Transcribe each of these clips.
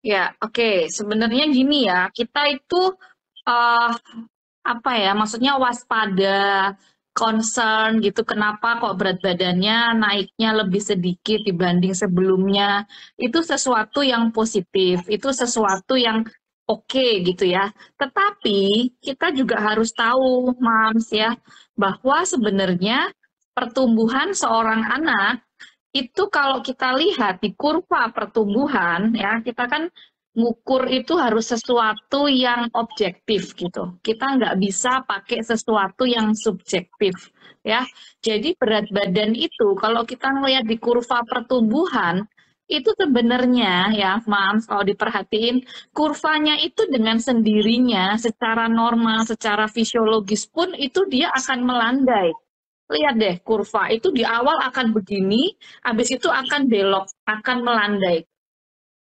Ya, oke. Sebenarnya gini ya, kita itu eh apa ya, maksudnya waspada, concern gitu. Kenapa kok berat badannya naiknya lebih sedikit dibanding sebelumnya? Itu sesuatu yang positif, itu sesuatu yang oke gitu ya. Tetapi kita juga harus tahu, Mams ya, bahwa sebenarnya pertumbuhan seorang anak itu kalau kita lihat di kurva pertumbuhan ya, kita kan ngukur itu harus sesuatu yang objektif gitu. Kita nggak bisa pakai sesuatu yang subjektif ya. Jadi berat badan itu kalau kita ngelihat di kurva pertumbuhan itu sebenarnya ya, Mams, kalau diperhatiin kurvanya itu dengan sendirinya secara normal, secara fisiologis pun itu dia akan melandai. Lihat deh kurva itu di awal akan begini, habis itu akan belok, akan melandai.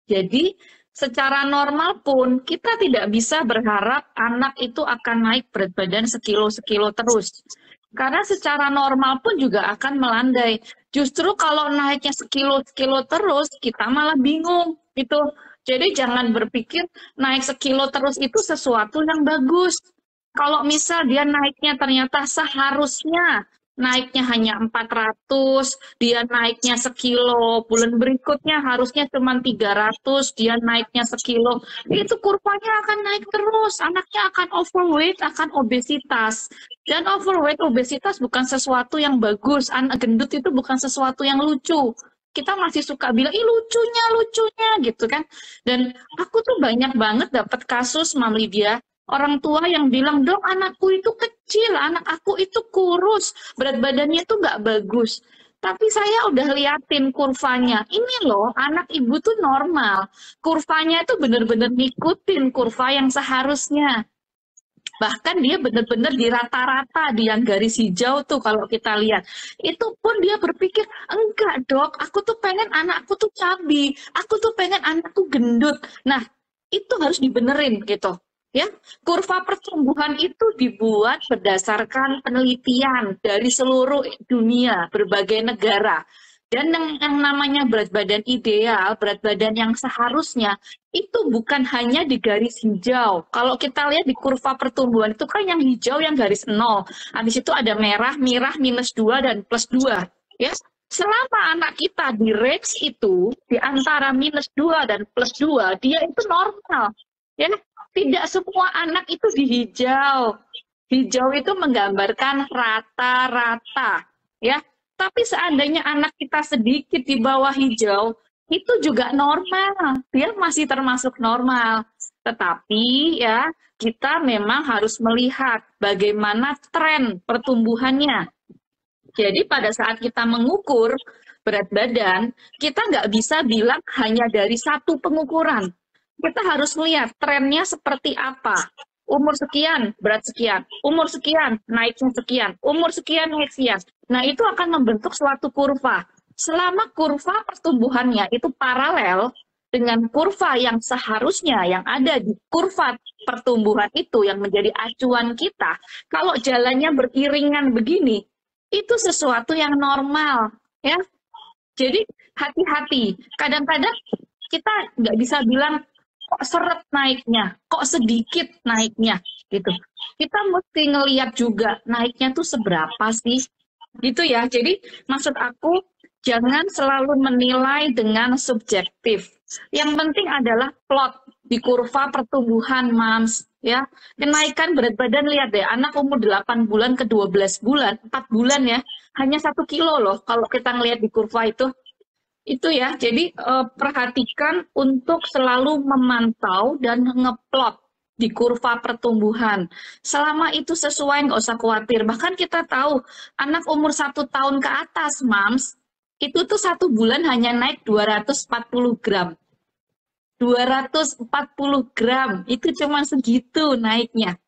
Jadi secara normal pun kita tidak bisa berharap anak itu akan naik berat badan sekilo-sekilo terus. Karena secara normal pun juga akan melandai. Justru kalau naiknya sekilo-sekilo terus, kita malah bingung gitu. Jadi jangan berpikir naik sekilo terus itu sesuatu yang bagus. Kalau misal dia naiknya ternyata seharusnya naiknya hanya 400, dia naiknya sekilo, bulan berikutnya harusnya cuma 300, dia naiknya sekilo, itu kurvanya akan naik terus, anaknya akan overweight, akan obesitas. Dan overweight, obesitas bukan sesuatu yang bagus, anak gendut itu bukan sesuatu yang lucu. Kita masih suka bilang, ih lucunya, lucunya gitu kan. Dan aku tuh banyak banget dapat kasus, Mam Lydia, orang tua yang bilang, dok anakku itu kecil, anak aku itu kurus, berat badannya tuh nggak bagus. Tapi saya udah liatin kurvanya. Ini loh, anak ibu tuh normal. Kurvanya itu bener-bener ngikutin kurva yang seharusnya. Bahkan dia benar-benar di rata-rata, di yang garis hijau tuh kalau kita lihat. Itu pun dia berpikir, enggak dok, aku tuh pengen anakku tuh cabi, aku tuh pengen anakku gendut. Nah, itu harus dibenerin gitu. Ya, kurva pertumbuhan itu dibuat berdasarkan penelitian dari seluruh dunia, berbagai negara. Dan yang namanya berat badan ideal, berat badan yang seharusnya, itu bukan hanya di garis hijau. Kalau kita lihat di kurva pertumbuhan itu kan yang hijau yang garis 0. Habis itu ada merah, minus 2 dan plus 2. Ya, selama anak kita di range itu, di antara minus 2 dan plus 2, dia itu normal. Ya, tidak semua anak itu di hijau. Hijau itu menggambarkan rata-rata. Ya, tapi seandainya anak kita sedikit di bawah hijau, itu juga normal. Dia masih termasuk normal. Tetapi ya, kita memang harus melihat bagaimana tren pertumbuhannya. Jadi pada saat kita mengukur berat badan, kita nggak bisa bilang hanya dari satu pengukuran. Kita harus melihat trennya seperti apa. Umur sekian, berat sekian. Umur sekian, naiknya sekian. Umur sekian, naik sekian. Nah, itu akan membentuk suatu kurva. Selama kurva pertumbuhannya itu paralel dengan kurva yang seharusnya yang ada di kurva pertumbuhan itu yang menjadi acuan kita, kalau jalannya beriringan begini, itu sesuatu yang normal, ya. Jadi hati-hati. Kadang-kadang kita nggak bisa bilang kok seret naiknya, kok sedikit naiknya, gitu. Kita mesti ngelihat juga naiknya tuh seberapa sih, gitu ya. Jadi maksud aku jangan selalu menilai dengan subjektif. Yang penting adalah plot di kurva pertumbuhan, Mams. Ya, kenaikan berat badan lihat deh, anak umur 8 bulan ke 12 bulan, 4 bulan ya, hanya 1 kilo loh kalau kita ngelihat di kurva itu ya. Jadi perhatikan untuk selalu memantau dan ngeplot di kurva pertumbuhan. Selama itu sesuai, nggak usah khawatir. Bahkan kita tahu anak umur 1 tahun ke atas, Mams, itu tuh 1 bulan hanya naik 240 gram. 240 gram, itu cuma segitu naiknya.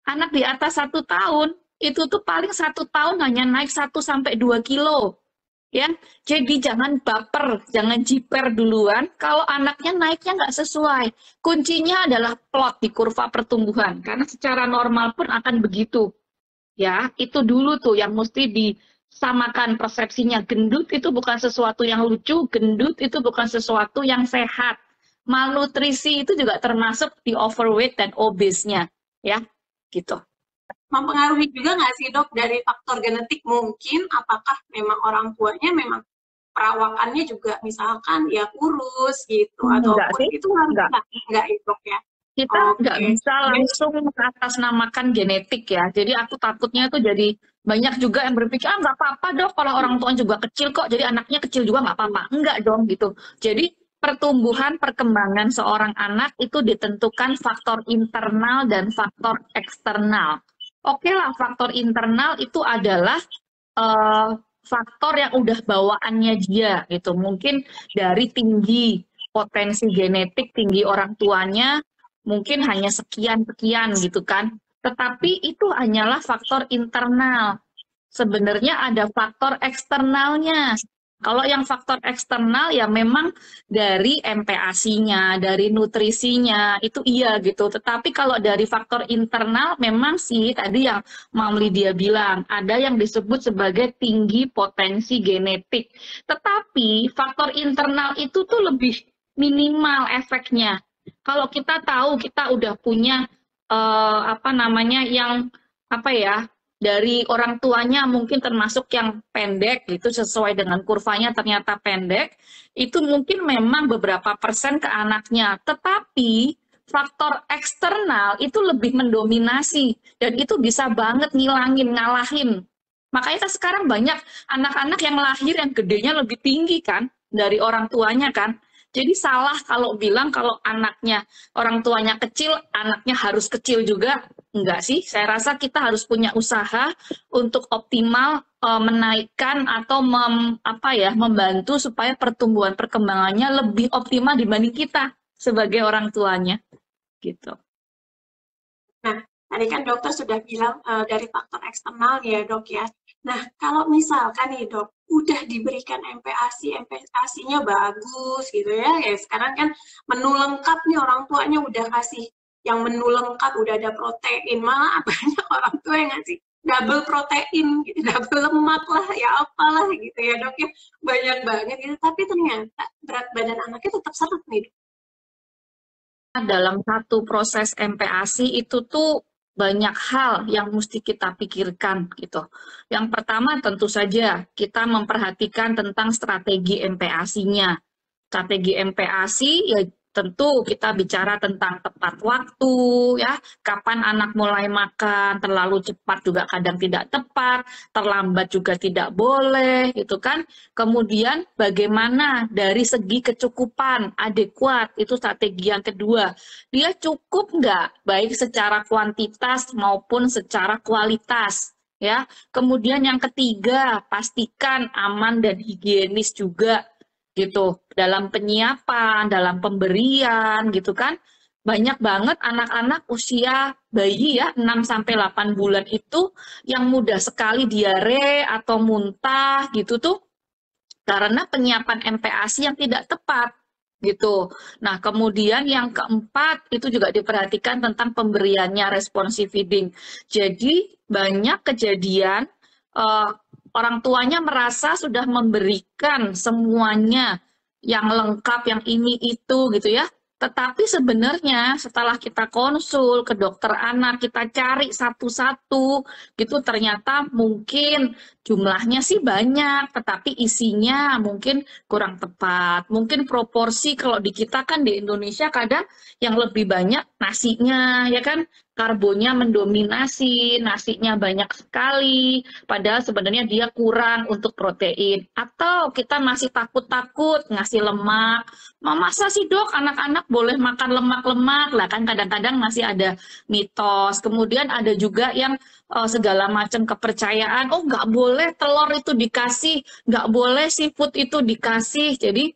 Anak di atas 1 tahun, itu tuh paling 1 tahun hanya naik 1 sampai 2 kilo. Ya, jadi jangan baper, jangan jiper duluan kalau anaknya naiknya nggak sesuai. Kuncinya adalah plot di kurva pertumbuhan, karena secara normal pun akan begitu. Ya, itu dulu tuh yang mesti disamakan persepsinya. Gendut itu bukan sesuatu yang lucu, gendut itu bukan sesuatu yang sehat. malnutrisi itu juga termasuk di overweight dan obese-nya, ya, gitu. Mempengaruhi juga nggak sih dok dari faktor genetik mungkin apakah memang orang tuanya memang perawakannya juga misalkan ya kurus gitu Enggak ataupun sih, itu ngaruh enggak. nggak itu dok ya? Kita nggak Oke. bisa langsung mengatasnamakan genetik ya. Jadi aku takutnya tuh jadi banyak juga yang berpikir, ah nggak apa-apa dok, kalau orang tua juga kecil kok, jadi anaknya kecil juga nggak apa-apa. Enggak dong gitu. Jadi pertumbuhan perkembangan seorang anak itu ditentukan faktor internal dan faktor eksternal. Oke lah, faktor internal itu adalah eh, faktor yang udah bawaannya dia gitu. Mungkin dari tinggi potensi genetik tinggi orang tuanya mungkin hanya sekian-sekian gitu kan. Tetapi itu hanyalah faktor internal. Sebenarnya ada faktor eksternalnya. Kalau yang faktor eksternal ya memang dari MPASI-nya, dari nutrisinya, itu iya gitu. Tetapi kalau dari faktor internal memang sih tadi yang Mam Lydia bilang, ada yang disebut sebagai tinggi potensi genetik. Tetapi faktor internal itu tuh lebih minimal efeknya. Kalau kita tahu kita udah punya apa namanya yang apa ya dari orang tuanya mungkin termasuk yang pendek gitu sesuai dengan kurvanya ternyata pendek itu mungkin memang beberapa persen ke anaknya tetapi faktor eksternal itu lebih mendominasi dan itu bisa banget ngalahin makanya sekarang banyak anak-anak yang lahir yang gedenya lebih tinggi kan dari orang tuanya kan jadi salah kalau bilang kalau anaknya orang tuanya kecil anaknya harus kecil juga. Enggak sih, saya rasa kita harus punya usaha untuk optimal menaikkan atau apa ya, membantu supaya pertumbuhan perkembangannya lebih optimal dibanding kita sebagai orang tuanya, gitu. Nah, tadi kan dokter sudah bilang dari faktor eksternal ya dok ya. Nah, kalau misalkan nih dok, udah diberikan MPASI, MPASI-nya bagus gitu ya. Ya sekarang kan menu lengkap nih orang tuanya udah kasih yang menu lengkap, udah ada protein. Malah banyak orang tua yang ngasih double protein, gitu, double lemak lah, ya apalah gitu ya dok ya. Banyak banget gitu. Tapi ternyata berat badan anaknya tetap seret nih dok. Dalam satu proses MPASI itu tuh banyak hal yang mesti kita pikirkan gitu. Yang pertama tentu saja kita memperhatikan tentang strategi MPASI-nya. Strategi MPASI ya tentu kita bicara tentang tepat waktu ya, kapan anak mulai makan, terlalu cepat juga kadang tidak tepat, terlambat juga tidak boleh gitu kan. Kemudian bagaimana dari segi kecukupan, adekuat, itu strategi yang kedua. Dia cukup nggak baik secara kuantitas maupun secara kualitas ya. Kemudian yang ketiga, pastikan aman dan higienis juga gitu dalam penyiapan, dalam pemberian gitu kan. Banyak banget anak-anak usia bayi ya 6 sampai 8 bulan itu yang mudah sekali diare atau muntah gitu tuh karena penyiapan MPASI yang tidak tepat gitu. Nah, kemudian yang keempat itu juga diperhatikan tentang pemberiannya responsive feeding. Jadi banyak kejadian uh, orang tuanya merasa sudah memberikan semuanya yang lengkap, yang ini itu gitu ya. Tetapi sebenarnya setelah kita konsul ke dokter anak, kita cari satu-satu gitu ternyata mungkin jumlahnya sih banyak, tetapi isinya mungkin kurang tepat. Mungkin proporsi kalau di kita kan di Indonesia kadang yang lebih banyak nasinya, ya kan? Karbonnya mendominasi, nasinya banyak sekali, padahal sebenarnya dia kurang untuk protein. Atau kita masih takut-takut ngasih lemak. Masa sih dok anak-anak boleh makan lemak-lemak? Lah kan kadang-kadang masih ada mitos. Kemudian ada juga yang segala macam kepercayaan, oh nggak boleh telur itu dikasih, nggak boleh seafood itu dikasih, jadi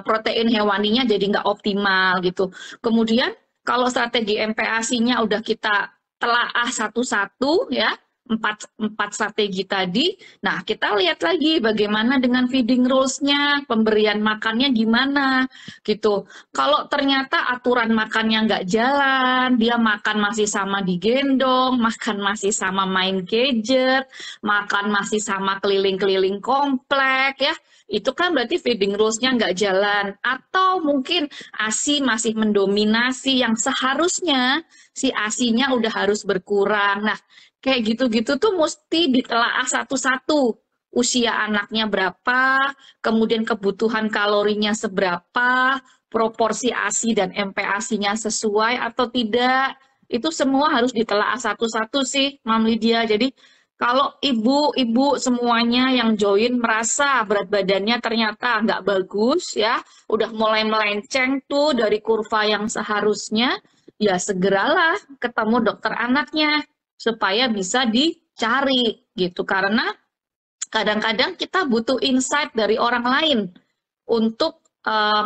protein hewaninya jadi nggak optimal gitu. Kemudian kalau strategi MPASI-nya udah kita telaah satu-satu ya, empat strategi tadi. Nah, kita lihat lagi bagaimana dengan feeding rules-nya, pemberian makannya gimana gitu. Kalau ternyata aturan makannya nggak jalan, dia makan masih sama digendong, makan masih sama main gadget, makan masih sama keliling-keliling komplek ya, itu kan berarti feeding rules-nya nggak jalan. Atau mungkin ASI masih mendominasi yang seharusnya si ASI-nya udah harus berkurang. Nah, kayak gitu-gitu tuh mesti ditelaah satu-satu. Usia anaknya berapa, kemudian kebutuhan kalorinya seberapa, proporsi ASI dan MPASI-nya sesuai atau tidak. Itu semua harus ditelaah satu-satu sih, Mam Lydia. Jadi kalau ibu-ibu semuanya yang join merasa berat badannya ternyata nggak bagus ya, udah mulai melenceng tuh dari kurva yang seharusnya, ya segeralah ketemu dokter anaknya supaya bisa dicari gitu. Karena kadang-kadang kita butuh insight dari orang lain untuk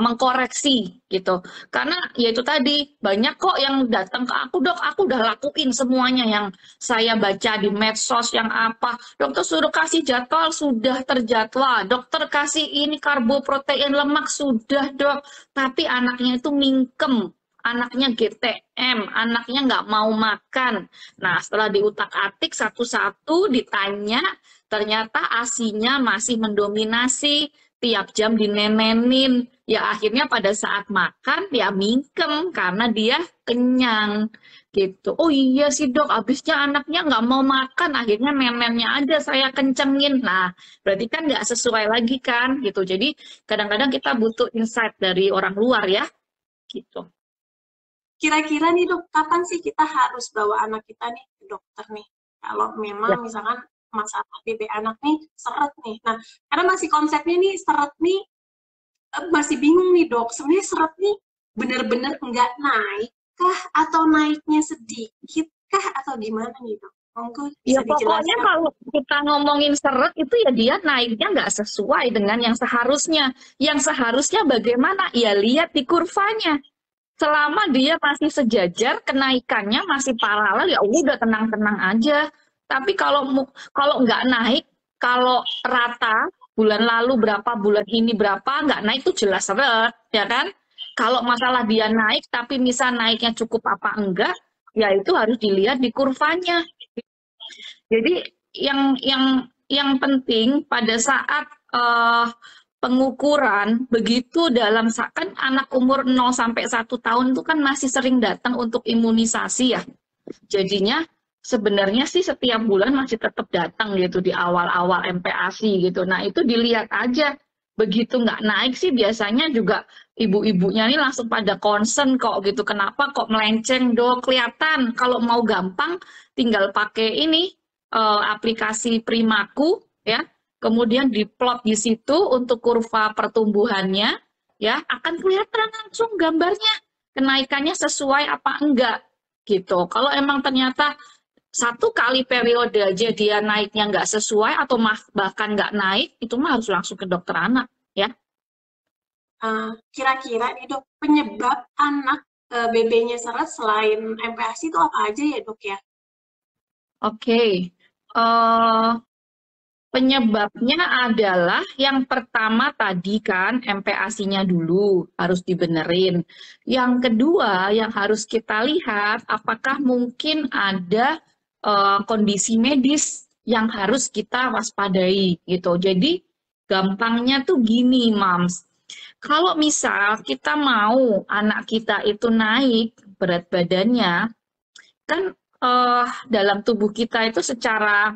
mengkoreksi gitu. Karena ya itu tadi banyak kok yang datang ke aku, dok, aku udah lakuin semuanya yang saya baca di medsos yang apa. Dokter suruh kasih jadwal sudah terjadwal. Dokter kasih ini karbo, protein, lemak sudah dok. Tapi anaknya itu mingkem. Anaknya GTM, anaknya nggak mau makan. Nah, setelah diutak-atik satu-satu ditanya, ternyata ASINya masih mendominasi, tiap jam dinenenin. Ya akhirnya pada saat makan ya mingkem karena dia kenyang gitu. Oh iya sih dok, habisnya anaknya nggak mau makan, akhirnya nenennya aja saya kencengin. Nah, berarti kan nggak sesuai lagi kan gitu. Jadi kadang-kadang kita butuh insight dari orang luar ya gitu. Kira-kira nih dok, kapan sih kita harus bawa anak kita nih ke dokter nih? Kalau memang Ya. misalkan masalah BB anak nih seret nih. Nah, karena masih konsepnya nih seret nih masih bingung nih dok. Sebenarnya seret nih benar-benar nggak naik kah atau naiknya sedikit kah atau gimana nih dok? Monggo Ya bisa pokoknya dijelaskan. kalau kita ngomongin seret itu ya dia naiknya nggak sesuai dengan yang seharusnya. Yang seharusnya bagaimana? Ya lihat di kurvanya. Selama dia masih sejajar, kenaikannya masih paralel, ya udah tenang-tenang aja. Tapi kalau nggak naik, kalau rata, bulan lalu berapa, bulan ini berapa, nggak naik itu jelas seret, ya kan? Kalau masalah dia naik, tapi misal naiknya cukup apa enggak, ya itu harus dilihat di kurvanya. Jadi yang penting pada saat pengukuran begitu dalam kan anak umur 0 sampai 1 tahun itu kan masih sering datang untuk imunisasi ya. Jadinya sebenarnya sih setiap bulan masih tetap datang gitu di awal-awal MPASI gitu. Nah itu dilihat aja. Begitu nggak naik sih biasanya juga ibu-ibunya ini langsung pada concern kok gitu. Kenapa kok melenceng dok? Kelihatan kalau mau gampang tinggal pakai ini aplikasi Primaku ya. Kemudian diplot di situ untuk kurva pertumbuhannya ya akan kelihatan langsung gambarnya kenaikannya sesuai apa enggak gitu. Kalau emang ternyata 1 kali periode aja dia naiknya nggak sesuai atau bahkan nggak naik, itu mah harus langsung ke dokter anak ya. Kira-kira nih dok, penyebab anak BB-nya seret selain MPASI itu apa aja ya dok ya? Oke, penyebabnya adalah yang pertama tadi kan MPASI-nya dulu harus dibenerin. Yang kedua yang harus kita lihat apakah mungkin ada kondisi medis yang harus kita waspadai gitu. Jadi gampangnya tuh gini, Mams. Kalau misal kita mau anak kita itu naik berat badannya, kan dalam tubuh kita itu secara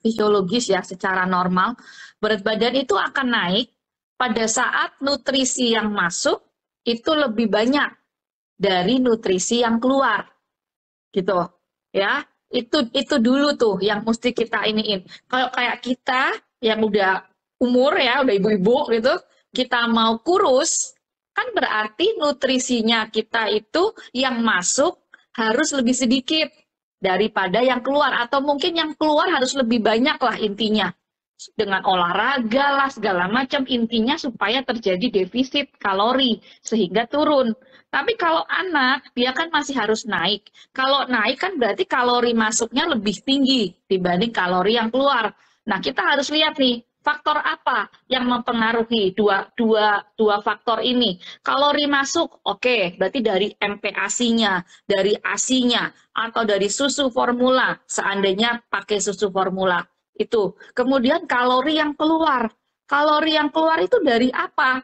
fisiologis ya, secara normal, berat badan itu akan naik pada saat nutrisi yang masuk itu lebih banyak dari nutrisi yang keluar, gitu ya. Itu dulu tuh yang mesti kita iniin. Kalau kayak kita yang udah umur ya, udah ibu-ibu gitu, kita mau kurus, kan berarti nutrisinya kita itu yang masuk harus lebih sedikit daripada yang keluar atau mungkin yang keluar harus lebih banyak lah intinya dengan olahraga lah segala macam intinya supaya terjadi defisit kalori sehingga turun. Tapi kalau anak dia kan masih harus naik. Kalau naik kan berarti kalori masuknya lebih tinggi dibanding kalori yang keluar. Nah kita harus lihat nih faktor apa yang mempengaruhi dua faktor ini. Kalori masuk, oke, berarti dari MPASI-nya, dari ASI-nya, atau dari susu formula, seandainya pakai susu formula. Itu. Kemudian kalori yang keluar. Kalori yang keluar itu dari apa?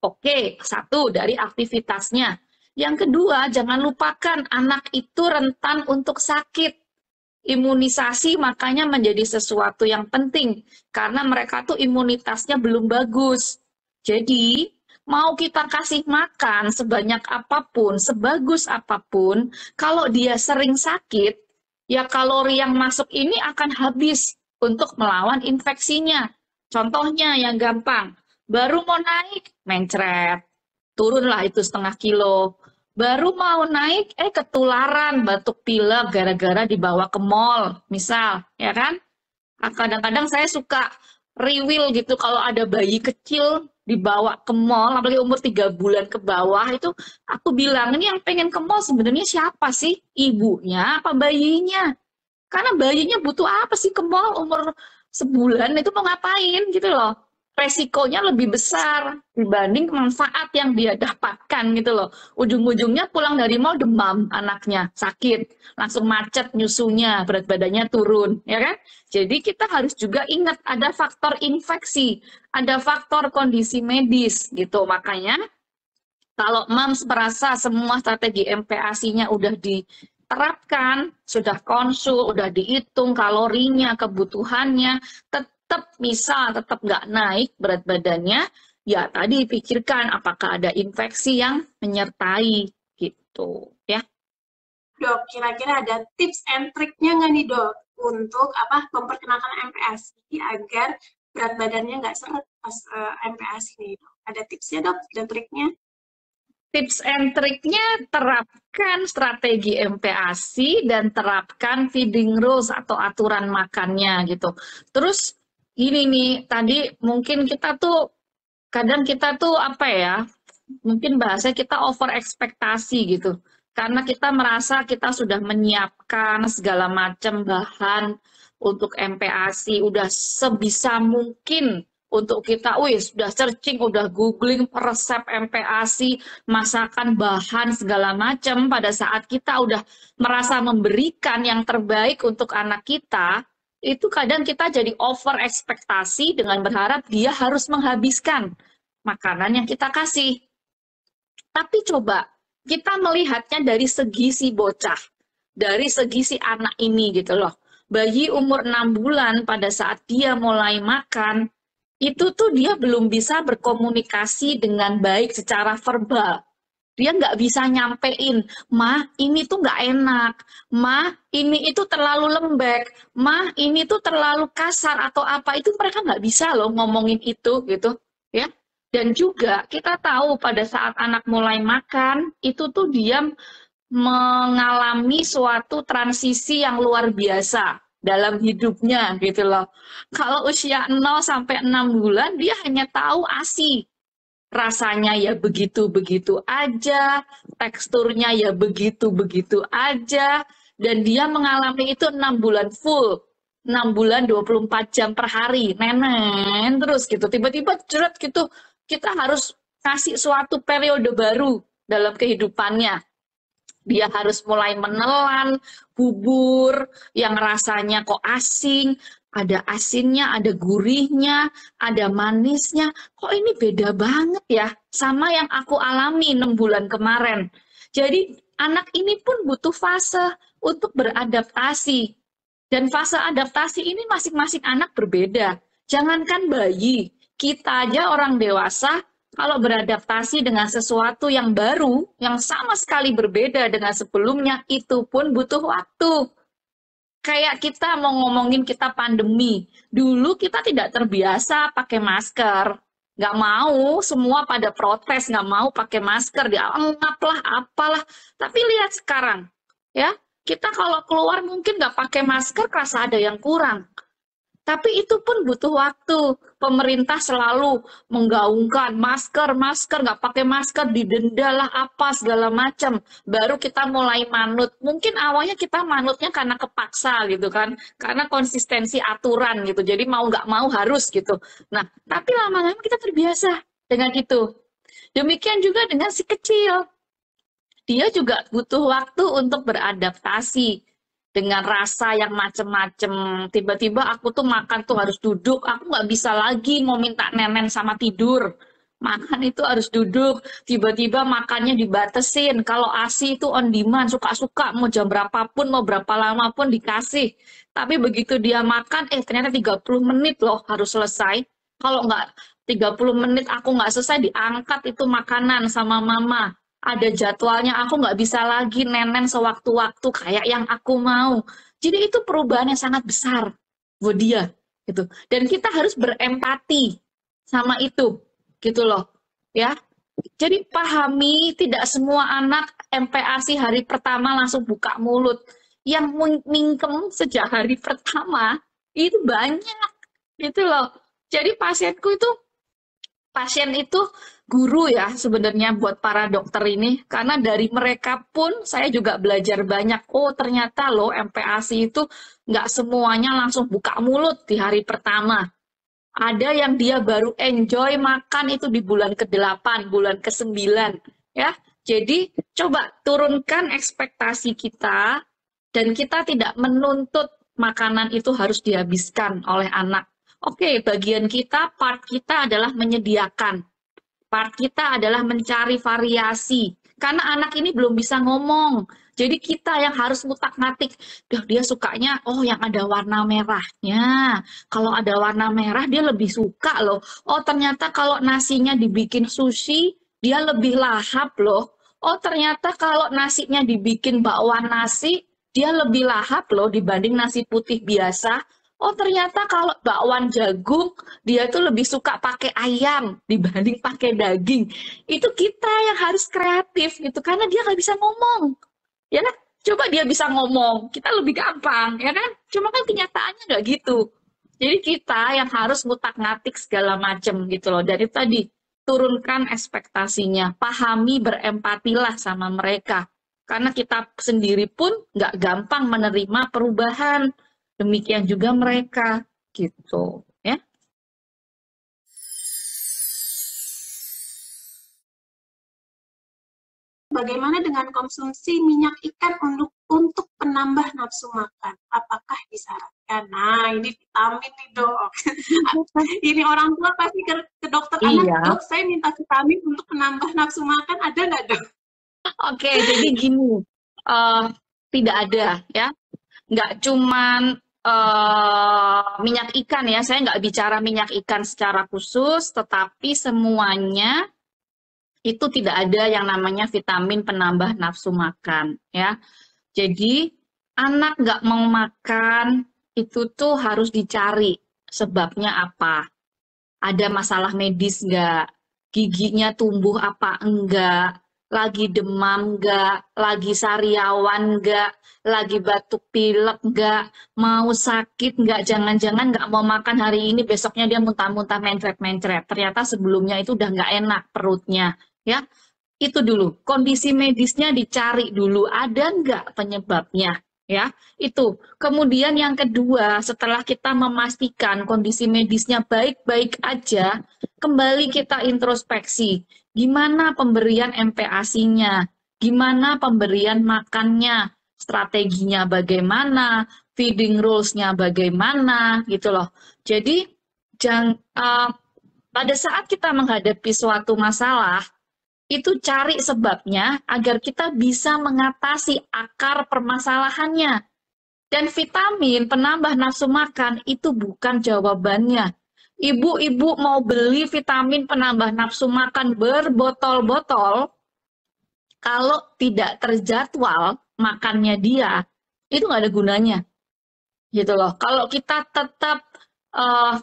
Oke, satu, dari aktivitasnya. Yang kedua, jangan lupakan anak itu rentan untuk sakit. Imunisasi makanya menjadi sesuatu yang penting karena mereka tuh imunitasnya belum bagus. Jadi, mau kita kasih makan sebanyak apapun, sebagus apapun, kalau dia sering sakit, ya kalori yang masuk ini akan habis untuk melawan infeksinya. Contohnya yang gampang, baru mau naik, mencret, turunlah itu 0,5 kilo. Baru mau naik, ketularan batuk pilek gara-gara dibawa ke mall, misal, ya kan? Kadang-kadang saya suka riwil gitu kalau ada bayi kecil dibawa ke mall, apalagi umur 3 bulan ke bawah itu, aku bilang ini yang pengen ke mall sebenarnya siapa sih? Ibunya apa bayinya? Karena bayinya butuh apa sih ke mall umur sebulan itu mau ngapain gitu loh. Resikonya lebih besar dibanding manfaat yang dia dapatkan gitu loh. Ujung-ujungnya pulang dari mall demam anaknya, sakit, langsung macet nyusunya, berat badannya turun, ya kan? Jadi kita harus juga ingat ada faktor infeksi, ada faktor kondisi medis gitu. Makanya kalau MAMS merasa semua strategi MPASI-nya udah diterapkan, sudah konsul, udah dihitung kalorinya, kebutuhannya, tetap misal tetap nggak naik berat badannya, ya tadi pikirkan apakah ada infeksi yang menyertai gitu ya. Dok, kira-kira ada tips and triknya nggak nih dok untuk memperkenalkan MPASI agar berat badannya nggak seret pas MPASI nih dok? Ada tipsnya dok dan triknya? Tips and triknya terapkan strategi MPASI dan terapkan feeding rules atau aturan makannya gitu. Terus gini nih, tadi mungkin kita tuh kadang kita tuh apa ya, mungkin bahasa kita over ekspektasi gitu. Karena kita merasa kita sudah menyiapkan segala macam bahan untuk MPASI, udah sebisa mungkin untuk kita, sudah searching, udah googling resep MPASI, masakan bahan segala macam. Pada saat kita udah merasa memberikan yang terbaik untuk anak kita, itu kadang kita jadi over ekspektasi dengan berharap dia harus menghabiskan makanan yang kita kasih. Tapi coba kita melihatnya dari segi si bocah, dari segi si anak ini gitu loh. Bayi umur 6 bulan pada saat dia mulai makan, itu tuh dia belum bisa berkomunikasi dengan baik secara verbal. Dia nggak bisa nyampein, mah ini tuh nggak enak, mah ini itu terlalu lembek, mah ini tuh terlalu kasar atau apa, itu mereka nggak bisa loh ngomongin itu gitu ya. Dan juga kita tahu pada saat anak mulai makan, itu tuh dia mengalami suatu transisi yang luar biasa dalam hidupnya gitu loh. Kalau usia 0 sampai 6 bulan dia hanya tahu ASI. Rasanya ya begitu-begitu aja, teksturnya ya begitu-begitu aja, dan dia mengalami itu 6 bulan full. 6 bulan 24 jam per hari, nenen terus gitu. Tiba-tiba jerat gitu, kita harus kasih suatu periode baru dalam kehidupannya. Dia harus mulai menelan bubur yang rasanya kok asing, ada asinnya, ada gurihnya, ada manisnya. Kok ini beda banget ya sama yang aku alami 6 bulan kemarin. Jadi anak ini pun butuh fase untuk beradaptasi. Dan fase adaptasi ini masing-masing anak berbeda. Jangankan bayi, kita aja orang dewasa kalau beradaptasi dengan sesuatu yang baru, yang sama sekali berbeda dengan sebelumnya, itu pun butuh waktu. Kayak kita mau ngomongin kita pandemi. Dulu kita tidak terbiasa pakai masker. Nggak mau, semua pada protes, nggak mau pakai masker, dianggap lah, apalah. Tapi lihat sekarang, ya, kita kalau keluar mungkin nggak pakai masker, kerasa ada yang kurang. Tapi itu pun butuh waktu. Pemerintah selalu menggaungkan masker, nggak pakai masker, didenda lah apa, segala macam. Baru kita mulai manut. Mungkin awalnya kita manutnya karena kepaksa gitu kan. Karena konsistensi aturan gitu. Jadi mau nggak mau harus gitu. Nah, tapi lama-lama kita terbiasa dengan itu. Demikian juga dengan si kecil. Dia juga butuh waktu untuk beradaptasi. dengan rasa yang macem-macem. Tiba-tiba aku tuh makan tuh harus duduk, aku nggak bisa lagi mau minta nenen sama tidur. Makan itu harus duduk, tiba-tiba makannya dibatesin. Kalau ASI itu on demand, suka-suka mau jam berapapun, mau berapa lama pun dikasih. Tapi begitu dia makan, ternyata 30 menit loh harus selesai. Kalau nggak 30 menit aku nggak selesai, diangkat itu makanan sama mama. Ada jadwalnya, aku nggak bisa lagi nenen sewaktu-waktu kayak yang aku mau. Jadi itu perubahan yang sangat besar buat dia. Gitu. Dan kita harus berempati sama itu gitu loh ya. Jadi pahami tidak semua anak MPASI hari pertama langsung buka mulut. Yang mingkem sejak hari pertama itu banyak gitu loh. Jadi pasien itu guru ya sebenarnya buat para dokter ini, karena dari mereka pun saya juga belajar banyak. Oh ternyata loh MPASI itu nggak semuanya langsung buka mulut di hari pertama. Ada yang dia baru enjoy makan itu di bulan ke-8, bulan ke-9, ya. Jadi coba turunkan ekspektasi kita dan kita tidak menuntut makanan itu harus dihabiskan oleh anak. Oke, bagian kita, part kita adalah menyediakan. Part kita adalah mencari variasi. Karena anak ini belum bisa ngomong. Jadi kita yang harus ngutak-ngatik. Dia sukanya, oh yang ada warna merahnya. Kalau ada warna merah dia lebih suka loh. Oh ternyata kalau nasinya dibikin sushi, dia lebih lahap loh. Oh ternyata kalau nasinya dibikin bakwan nasi, dia lebih lahap loh dibanding nasi putih biasa. Oh ternyata kalau bakwan jagung, dia tuh lebih suka pakai ayam dibanding pakai daging. Itu kita yang harus kreatif gitu, karena dia nggak bisa ngomong. Ya kan? Coba dia bisa ngomong, kita lebih gampang, ya kan? Cuma kan kenyataannya nggak gitu. Jadi kita yang harus ngutak-ngatik segala macam gitu loh. Dari tadi, turunkan ekspektasinya, pahami, berempatilah sama mereka. Karena kita sendiri pun nggak gampang menerima perubahan. Demikian juga mereka, gitu. Ya. Bagaimana dengan konsumsi minyak ikan untuk penambah nafsu makan? Apakah disarankan? Nah, ini vitamin nih dok. Ini orang tua pasti ke dokter anak, Iya. dok saya minta vitamin untuk penambah nafsu makan, ada nggak dok? Oke, jadi gini, tidak ada ya. Nggak cuman minyak ikan ya, saya nggak bicara minyak ikan secara khusus, tetapi semuanya itu tidak ada yang namanya vitamin penambah nafsu makan ya. Jadi anak nggak mau makan itu tuh harus dicari sebabnya apa. Ada masalah medis nggak? Giginya tumbuh apa enggak? Lagi demam nggak? Lagi sariawan nggak? Lagi batuk pilek nggak? Mau sakit nggak? Jangan-jangan nggak mau makan hari ini, besoknya dia muntah-muntah mencret-mencret. Ternyata sebelumnya itu udah nggak enak perutnya. Ya, itu dulu. Kondisi medisnya dicari dulu. Ada nggak penyebabnya? Ya, itu. Kemudian yang kedua, setelah kita memastikan kondisi medisnya baik-baik aja, kembali kita introspeksi. Gimana pemberian MPASI-nya? Gimana pemberian makannya? Strateginya bagaimana? Feeding rules-nya bagaimana? Gitu loh. Jadi, pada saat kita menghadapi suatu masalah, itu cari sebabnya agar kita bisa mengatasi akar permasalahannya. Dan vitamin penambah nafsu makan itu bukan jawabannya. Ibu-ibu mau beli vitamin penambah nafsu makan berbotol-botol, kalau tidak terjadwal makannya dia, itu nggak ada gunanya. Gitu loh. Kalau kita tetap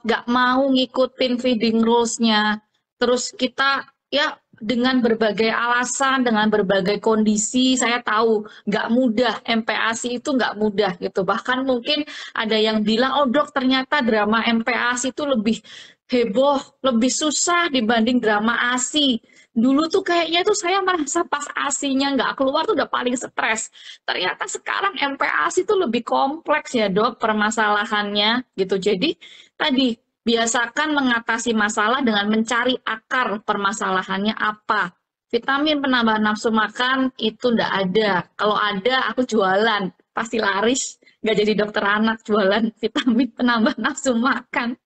nggak mau ngikutin feeding rules-nya, terus kita ya dengan berbagai alasan, dengan berbagai kondisi, saya tahu nggak mudah, MPASI itu nggak mudah gitu. Bahkan mungkin ada yang bilang, oh dok ternyata drama MPASI itu lebih heboh, lebih susah dibanding drama ASI. Dulu tuh kayaknya tuh saya merasa pas ASI-nya nggak keluar tuh udah paling stres. Ternyata sekarang MPASI itu lebih kompleks ya dok permasalahannya gitu. Jadi tadi biasakan mengatasi masalah dengan mencari akar permasalahannya apa. Vitamin penambah nafsu makan itu enggak ada. Kalau ada, aku jualan. pasti laris. Nggak jadi dokter anak jualan vitamin penambah nafsu makan.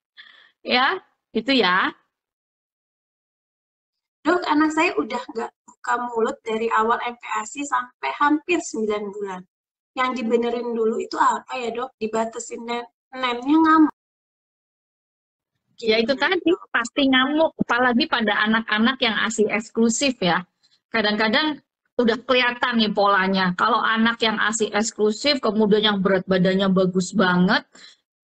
Ya, itu ya. Dok, anak saya udah nggak buka mulut dari awal MPASI sampai hampir 9 bulan. Yang dibenerin dulu itu apa ya dok? Dibatasin nemnya ngamuk. Ya itu Gimana tadi, dok? pasti ngamuk. Apalagi pada anak-anak yang ASI eksklusif ya. Kadang-kadang udah kelihatan nih polanya. Kalau anak yang ASI eksklusif, kemudian yang berat badannya bagus banget,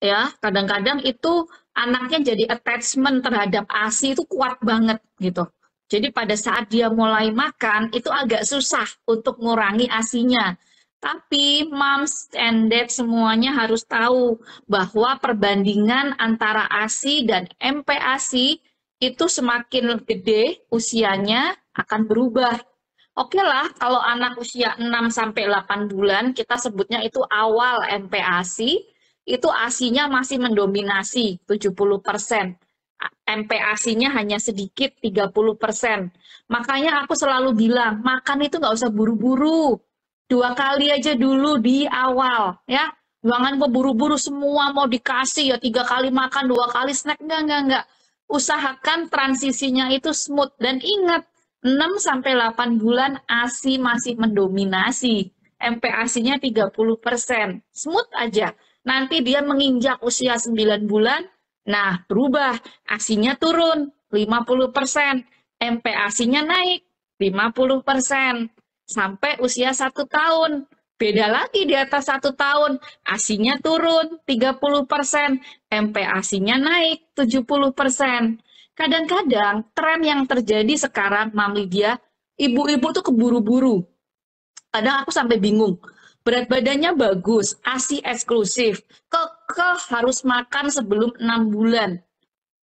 ya kadang-kadang itu anaknya jadi attachment terhadap ASI itu kuat banget gitu. Jadi pada saat dia mulai makan itu agak susah untuk ngurangi ASINya. Tapi moms and dad semuanya harus tahu bahwa perbandingan antara ASI dan MPASI itu semakin gede usianya akan berubah. Oke lah, kalau anak usia 6 sampai 8 bulan, kita sebutnya itu awal MPASI, itu ASI-nya masih mendominasi 70%. MPASI-nya hanya sedikit 30%. Makanya aku selalu bilang, makan itu nggak usah buru-buru. 2 kali aja dulu di awal, ya. Jangan keburu-buru semua mau dikasih, ya 3 kali makan, 2 kali snack. Enggak. Usahakan transisinya itu smooth. Dan ingat, 6 sampai 8 bulan ASI masih mendominasi. MPASI-nya 30%. Smooth aja. Nanti dia menginjak usia 9 bulan, nah berubah. ASI-nya turun 50%. MPASI-nya naik 50%. Sampai usia 1 tahun. Beda lagi di atas 1 tahun. ASI-nya turun 30%. MPASI-nya naik 70%. Kadang-kadang tren yang terjadi sekarang, Mam Lydia, ibu-ibu tuh keburu-buru. Kadang aku sampai bingung. Berat badannya bagus, ASI eksklusif, kekeh harus makan sebelum 6 bulan.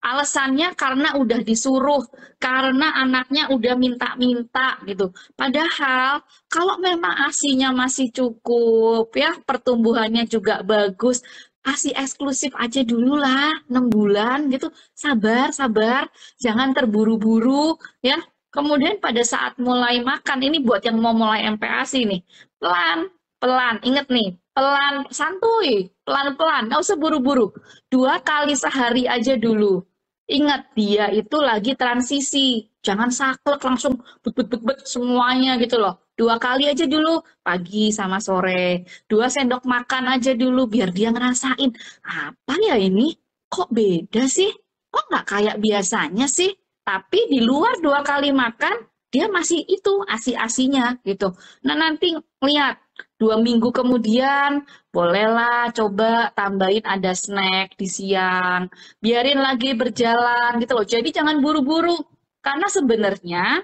Alasannya karena udah disuruh, karena anaknya udah minta-minta gitu. Padahal kalau memang ASINya masih cukup ya, pertumbuhannya juga bagus, ASI eksklusif aja dulu lah, 6 bulan gitu. Sabar, sabar, jangan terburu-buru ya. Kemudian pada saat mulai makan, ini buat yang mau mulai MPASI nih, pelan, pelan, inget nih, pelan, santuy, pelan-pelan, nggak usah buru-buru. 2 kali sehari aja dulu. Ingat, dia itu lagi transisi. Jangan saklek langsung bet semuanya gitu loh. 2 kali aja dulu, pagi sama sore. 2 sendok makan aja dulu, biar dia ngerasain. Apa ya ini? Kok beda sih? Kok nggak kayak biasanya sih? Tapi di luar 2 kali makan, dia masih itu asi-asinya gitu. Nah nanti lihat, 2 minggu kemudian, bolehlah coba tambahin ada snack di siang, biarin lagi berjalan gitu loh. Jadi jangan buru-buru. Karena sebenarnya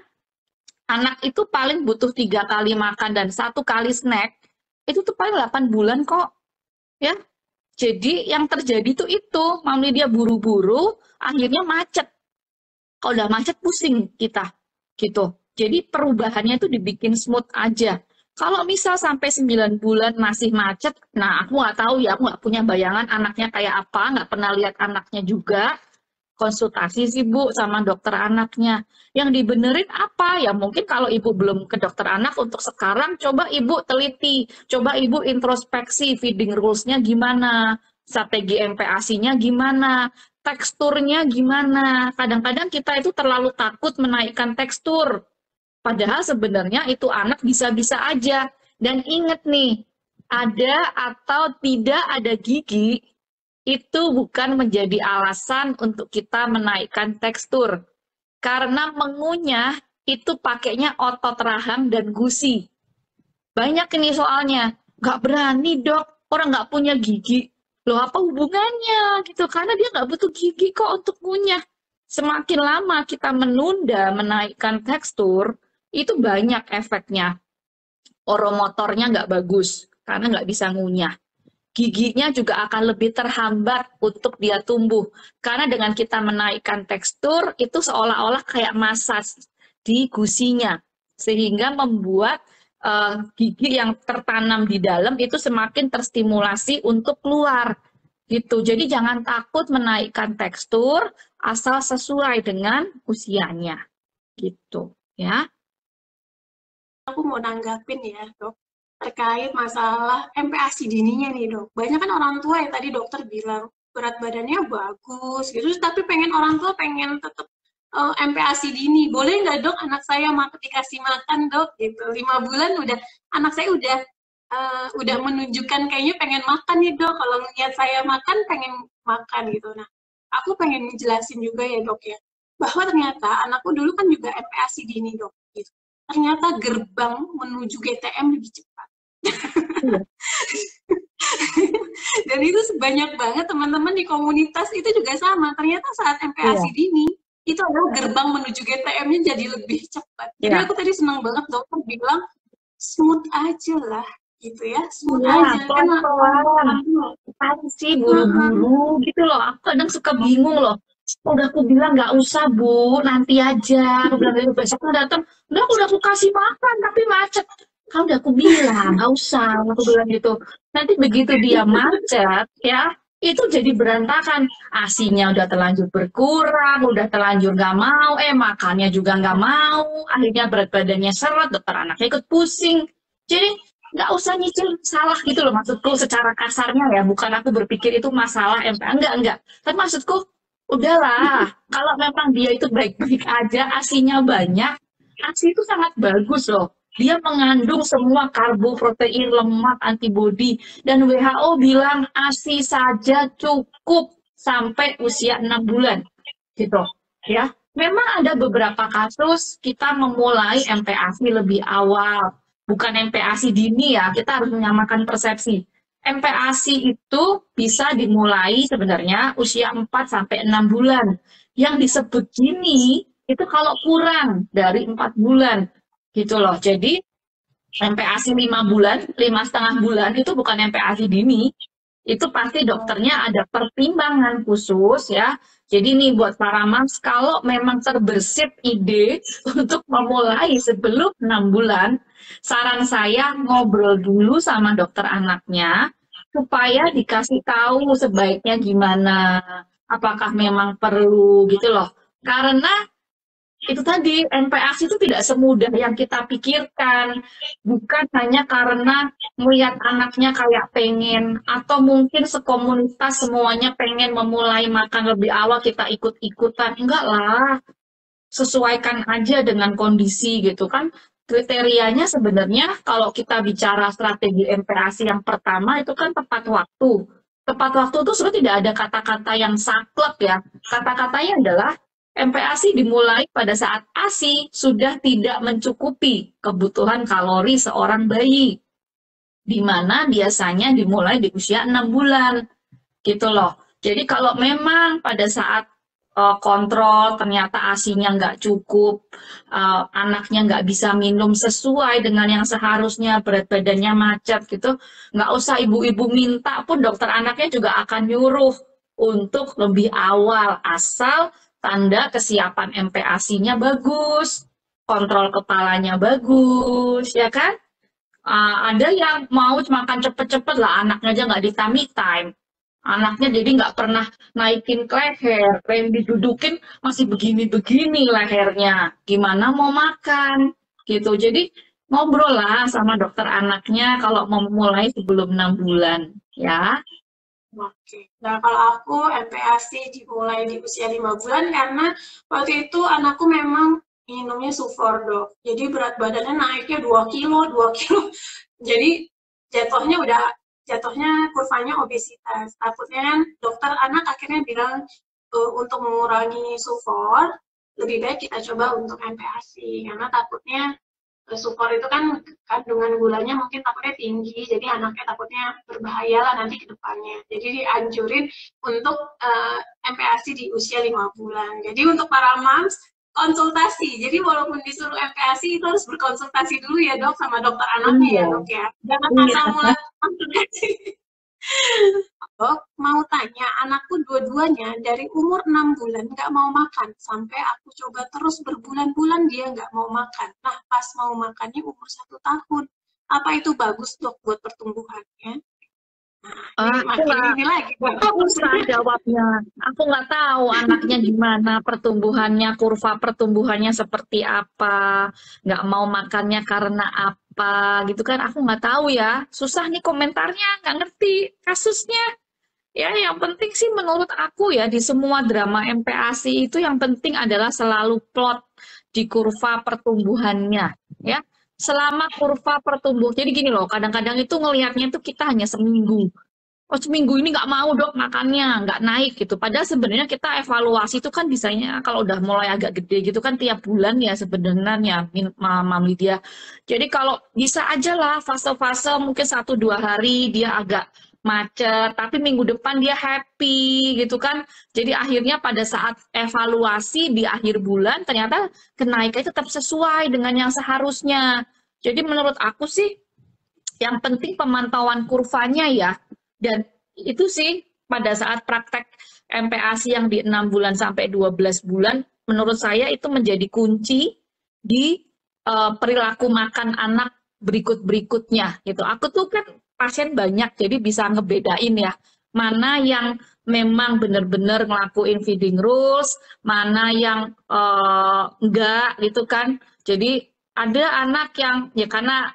anak itu paling butuh 3 kali makan dan 1 kali snack. Itu tuh paling 8 bulan kok. Ya. Jadi yang terjadi tuh itu, mami dia buru-buru, akhirnya macet. Kalau udah macet pusing kita. Gitu. Jadi perubahannya itu dibikin smooth aja. Kalau misal sampai 9 bulan masih macet, nah aku nggak tahu ya, aku nggak punya bayangan anaknya kayak apa, nggak pernah lihat anaknya juga. Konsultasi sih Bu sama dokter anaknya. Yang dibenerin apa? Ya mungkin kalau Ibu belum ke dokter anak untuk sekarang, coba Ibu teliti. Coba Ibu introspeksi feeding rules-nya gimana. Strategi MPASI-nya gimana. Teksturnya gimana. Kadang-kadang kita itu terlalu takut menaikkan tekstur. Padahal sebenarnya itu anak bisa-bisa aja. Dan ingat nih, ada atau tidak ada gigi itu bukan menjadi alasan untuk kita menaikkan tekstur. Karena mengunyah itu pakainya otot rahang dan gusi. Banyak ini soalnya. Nggak berani dok, orang nggak punya gigi. Loh apa hubungannya gitu? Karena dia nggak butuh gigi kok untuk ngunyah. Semakin lama kita menunda menaikkan tekstur, itu banyak efeknya. Oromotornya nggak bagus, karena nggak bisa ngunyah. Giginya juga akan lebih terhambat untuk dia tumbuh. Karena dengan kita menaikkan tekstur, itu seolah-olah kayak masas di gusinya. Sehingga membuat gigi yang tertanam di dalam itu semakin terstimulasi untuk keluar. Gitu. Jadi jangan takut menaikkan tekstur asal sesuai dengan usianya. Gitu. Ya. Aku mau nanggapin ya dok. terkait masalah MPASI dininya nih dok. Banyak kan orang tua yang tadi dokter bilang berat badannya bagus gitu, tapi pengen orang tua pengen tetap MPASI dini. Boleh nggak dok anak saya dikasih makan dok gitu. 5 bulan anak saya udah menunjukkan kayaknya pengen makan nih dok. Kalau ngeliat saya makan pengen makan gitu. Nah, aku pengen ngejelasin juga ya dok ya, bahwa ternyata anakku dulu kan juga MPASI dini dok. Gitu. Ternyata gerbang menuju GTM lebih cepat. Iya. Dan itu sebanyak banget teman-teman di komunitas itu juga sama. Ternyata saat MPASI Iya. dini, itu adalah gerbang menuju GTM-nya jadi lebih cepat. Jadi Iya. aku tadi senang banget dokter bilang, smooth aja lah, gitu ya. Smooth Iya, aja. Kan pelan-pelan. Apa sih buru-buru gitu loh. Aku kadang suka bingung loh. Udah aku bilang nggak usah Bu, nanti aja. Aku bilang gitu, besok aku datang, udah aku kasih makan tapi macet. Kan udah aku bilang nggak usah, aku bilang gitu. Nanti begitu dia macet ya, itu jadi berantakan. Asinya udah terlanjur berkurang, udah terlanjur nggak mau, makannya juga nggak mau. Akhirnya berat badannya seret, dokter anaknya ikut pusing. Jadi nggak usah nyicil salah gitu loh maksudku secara kasarnya ya, bukan aku berpikir itu masalah MPA, enggak, tapi maksudku udahlah kalau memang dia itu baik-baik aja, asinya banyak, asi itu sangat bagus loh, dia mengandung semua karbo, protein, lemak, antibodi, dan WHO bilang asi saja cukup sampai usia 6 bulan gitu ya. Memang ada beberapa kasus kita memulai MPASI lebih awal, bukan MPASI dini ya, kita harus menyamakan persepsi. MPASI itu bisa dimulai sebenarnya usia 4 sampai 6 bulan. Yang disebut dini itu kalau kurang dari 4 bulan gitu loh. Jadi MPASI 5 bulan, 5,5 bulan itu bukan MPASI dini, itu pasti dokternya ada pertimbangan khusus ya. Jadi nih buat para mams, kalau memang terbersit ide untuk memulai sebelum 6 bulan, saran saya ngobrol dulu sama dokter anaknya supaya dikasih tahu sebaiknya gimana, apakah memang perlu gitu loh. Karena itu tadi, NPAS itu tidak semudah yang kita pikirkan. Bukan hanya karena melihat anaknya kayak pengen, atau mungkin sekomunitas semuanya pengen memulai makan lebih awal, kita ikut-ikutan. Enggak lah, sesuaikan aja dengan kondisi gitu kan. Kriterianya sebenarnya kalau kita bicara strategi MPASI yang pertama itu kan tepat waktu. Tepat waktu itu sebenarnya tidak ada kata-kata yang saklek ya. Kata-katanya adalah MPASI dimulai pada saat ASI sudah tidak mencukupi kebutuhan kalori seorang bayi, di mana biasanya dimulai di usia 6 bulan gitu loh. Jadi kalau memang pada saat kontrol ternyata asinya nggak cukup, anaknya nggak bisa minum sesuai dengan yang seharusnya, berat badannya macet gitu, nggak usah ibu-ibu minta pun dokter anaknya juga akan nyuruh untuk lebih awal, asal tanda kesiapan MPASI-nya bagus, kontrol kepalanya bagus, ya kan? Ada yang mau makan cepet-cepet lah, anaknya aja nggak di tummy time. Anaknya jadi nggak pernah naikin ke leher, pengen didudukin masih begini-begini lehernya. Gimana mau makan? Gitu. Jadi ngobrol lah sama dokter anaknya kalau mau mulai sebelum 6 bulan. Ya. Oke. Nah, kalau aku MPASI dimulai di usia 5 bulan karena waktu itu anakku memang minumnya sufor, dok. Jadi berat badannya naiknya 2 kilo, 2 kilo. Jadi jatuhnya kurvanya obesitas. Takutnya kan dokter anak akhirnya bilang untuk mengurangi sufor, lebih baik kita coba untuk MPASI karena takutnya support itu kan kandungan gulanya mungkin takutnya tinggi, jadi anaknya takutnya berbahaya lah nanti ke depannya. Jadi dianjurin untuk MPASI di usia 5 bulan. Jadi untuk para moms, konsultasi. Jadi walaupun disuruh MPASI itu harus berkonsultasi dulu ya dok sama dokter anaknya ya Iya. dok ya. Jangan Iya. asal mulai konsultasi. Dok, mau tanya, anakku dua-duanya dari umur 6 bulan nggak mau makan. Sampai aku coba terus berbulan-bulan dia nggak mau makan. Nah, pas mau makannya umur 1 tahun. Apa itu bagus dok buat pertumbuhannya? Ini Aku makin nggak ini lagi, Dok. susah jawabnya. Aku nggak tahu anaknya gimana pertumbuhannya, kurva pertumbuhannya seperti apa, nggak mau makannya karena apa, gitu kan? Aku nggak tahu ya. Susah nih komentarnya, nggak ngerti kasusnya. Ya, yang penting sih menurut aku ya di semua drama MPASI itu yang penting adalah selalu plot di kurva pertumbuhannya, ya. Selama kurva pertumbuh, jadi gini loh, kadang-kadang itu ngelihatnya itu kita hanya seminggu. Oh, seminggu ini nggak mau dok makannya, nggak naik gitu. Padahal sebenarnya kita evaluasi itu kan bisanya kalau udah mulai agak gede gitu kan tiap bulan ya sebenarnya Mam Lydia. Jadi kalau bisa aja lah fase-fase mungkin 1-2 hari dia agak macet, tapi minggu depan dia happy gitu kan. Jadi akhirnya pada saat evaluasi di akhir bulan ternyata kenaikannya tetap sesuai dengan yang seharusnya. Jadi menurut aku sih yang penting pemantauan kurvanya ya. Dan itu sih pada saat praktek MPASI yang di 6 bulan sampai 12 bulan, menurut saya itu menjadi kunci di perilaku makan anak berikut-berikutnya gitu. Aku tuh kan pasien banyak, jadi bisa ngebedain ya, mana yang memang benar-benar ngelakuin feeding rules, mana yang enggak gitu kan. Jadi ada anak yang ya karena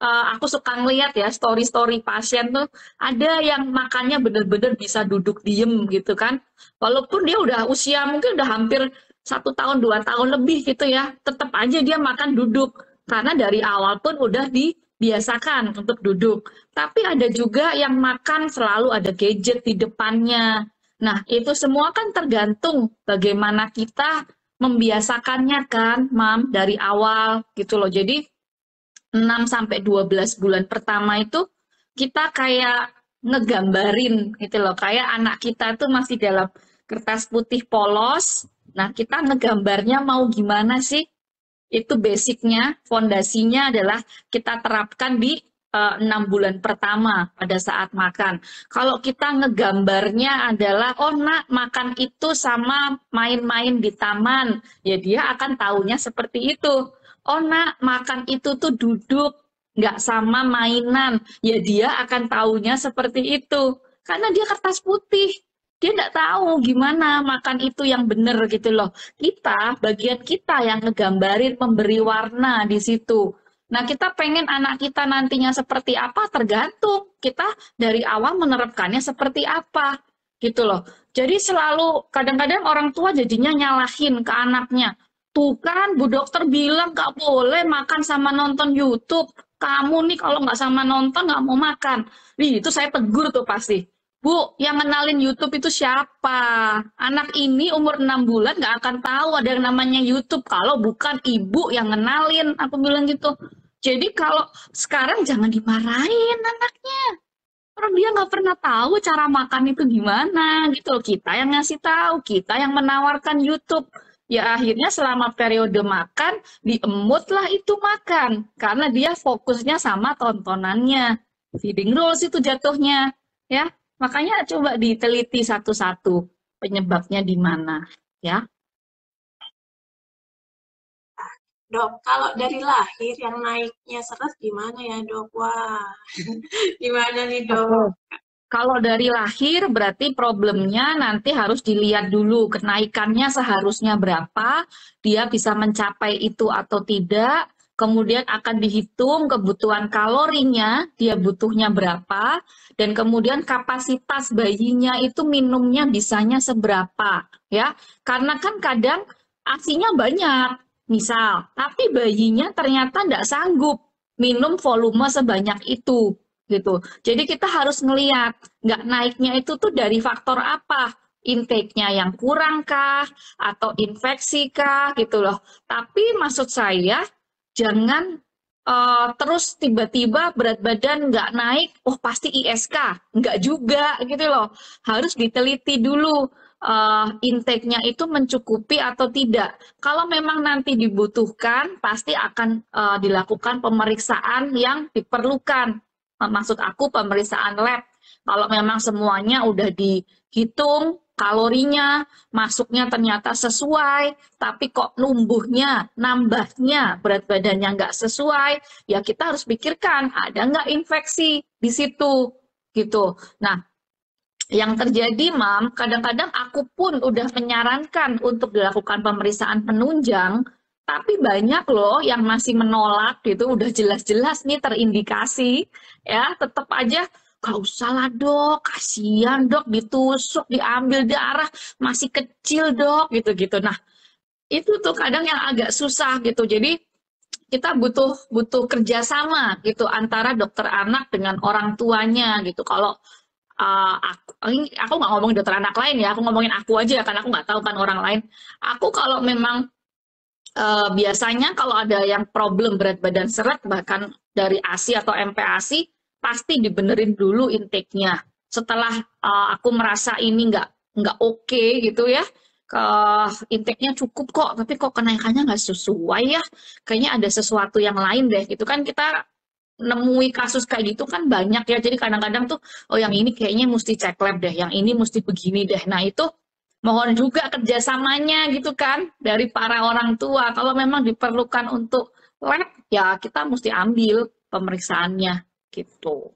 aku suka ngeliat ya story-story pasien tuh ada yang makannya bener-bener bisa duduk diem gitu kan. Walaupun dia udah usia mungkin udah hampir 1 tahun 2 tahun lebih gitu ya, tetap aja dia makan duduk karena dari awal pun udah dibiasakan untuk duduk. Tapi ada juga yang makan selalu ada gadget di depannya. Nah, itu semua kan tergantung bagaimana kita membiasakannya kan, Mam, dari awal gitu loh. Jadi 6 sampai 12 bulan pertama itu kita kayak ngegambarin gitu loh. Kayak anak kita tuh masih dalam kertas putih polos. Nah, kita ngegambarnya mau gimana sih? Itu basicnya, fondasinya adalah kita terapkan di 6 bulan pertama pada saat makan. Kalau kita ngegambarnya adalah, oh nak makan itu sama main-main di taman, ya dia akan taunya seperti itu. Oh nak makan itu tuh duduk, nggak sama mainan, ya dia akan taunya seperti itu. Karena dia kertas putih, dia nggak tahu gimana makan itu yang benar gitu loh. Bagian kita yang ngegambarin, memberi warna di situ. Nah, kita pengen anak kita nantinya seperti apa tergantung kita dari awal menerapkannya seperti apa gitu loh. Jadi selalu kadang-kadang orang tua jadinya nyalahin ke anaknya. Tuh kan Bu Dokter bilang nggak boleh makan sama nonton YouTube. Kamu nih kalau nggak sama nonton nggak mau makan. Nih, itu saya tegur tuh pasti. Bu, yang kenalin YouTube itu siapa? Anak ini umur 6 bulan nggak akan tahu ada yang namanya YouTube kalau bukan ibu yang kenalin. Aku bilang gitu. Jadi kalau sekarang jangan dimarahin anaknya. Orang dia nggak pernah tahu cara makan itu gimana gitu loh. Kita yang ngasih tahu, kita yang menawarkan YouTube. Ya akhirnya selama periode makan, diemut lah itu makan. Karena dia fokusnya sama tontonannya. Feeding rules itu jatuhnya. Ya, makanya coba diteliti satu-satu penyebabnya di mana. Ya, Dok, kalau dari lahir yang naiknya serat gimana ya, Dok? Wah, gimana nih, oke. Dok? Kalau dari lahir berarti problemnya nanti harus dilihat dulu kenaikannya seharusnya berapa, dia bisa mencapai itu atau tidak, kemudian akan dihitung kebutuhan kalorinya, dia butuhnya berapa, dan kemudian kapasitas bayinya itu minumnya bisanya seberapa, ya. Karena kan kadang asinya banyak, misal, tapi bayinya ternyata tidak sanggup minum volume sebanyak itu gitu. Jadi kita harus ngeliat nggak naiknya itu tuh dari faktor apa? Intake-nya yang kurang kah? Atau infeksi kah? Gitu loh. Tapi maksud saya jangan terus tiba-tiba berat badan nggak naik, oh pasti ISK. Nggak juga gitu loh. Harus diteliti dulu intake-nya itu mencukupi atau tidak. Kalau memang nanti dibutuhkan, pasti akan dilakukan pemeriksaan yang diperlukan. Maksud aku pemeriksaan lab. Kalau memang semuanya udah dihitung kalorinya, masuknya ternyata sesuai, tapi kok numbuhnya, nambahnya, berat badannya nggak sesuai, ya kita harus pikirkan ada nggak infeksi di situ. gitu. Nah, yang terjadi, Mam, kadang-kadang aku pun udah menyarankan untuk dilakukan pemeriksaan penunjang, tapi banyak loh yang masih menolak gitu, udah jelas-jelas nih terindikasi, ya, tetap aja gak usah lah dok, kasihan dok, ditusuk, diambil darah, masih kecil dok, gitu-gitu. Nah, itu tuh kadang yang agak susah gitu. Jadi kita butuh butuh kerjasama gitu antara dokter anak dengan orang tuanya gitu. Kalau aku nggak ngomongin dokter anak lain ya, aku ngomongin aku aja karena aku nggak tahu kan orang lain. Aku kalau memang biasanya kalau ada yang problem berat badan seret bahkan dari ASI atau MPASI pasti dibenerin dulu intake-nya. Setelah aku merasa ini nggak oke gitu ya, ke intake-nya cukup kok, tapi kok kenaikannya nggak sesuai ya, kayaknya ada sesuatu yang lain deh gitu kan kita nemui kasus kayak gitu kan banyak ya. Jadi kadang-kadang tuh, oh yang ini kayaknya mesti cek lab deh, yang ini mesti begini deh. Nah itu mohon juga kerjasamanya gitu kan dari para orang tua. Kalau memang diperlukan untuk lab, ya kita mesti ambil pemeriksaannya gitu.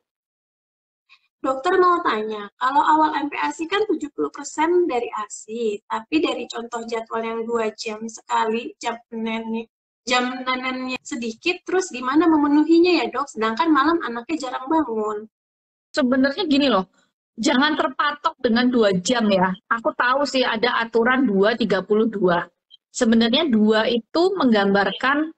Dokter mau tanya, kalau awal MPASI kan 70% dari ASI, tapi dari contoh jadwal yang 2 jam sekali, jam nenennya sedikit, terus gimana memenuhinya ya dok? Sedangkan malam anaknya jarang bangun. Sebenarnya gini loh, jangan terpatok dengan 2 jam ya. Aku tahu sih ada aturan 2:32. Sebenarnya 2 itu menggambarkan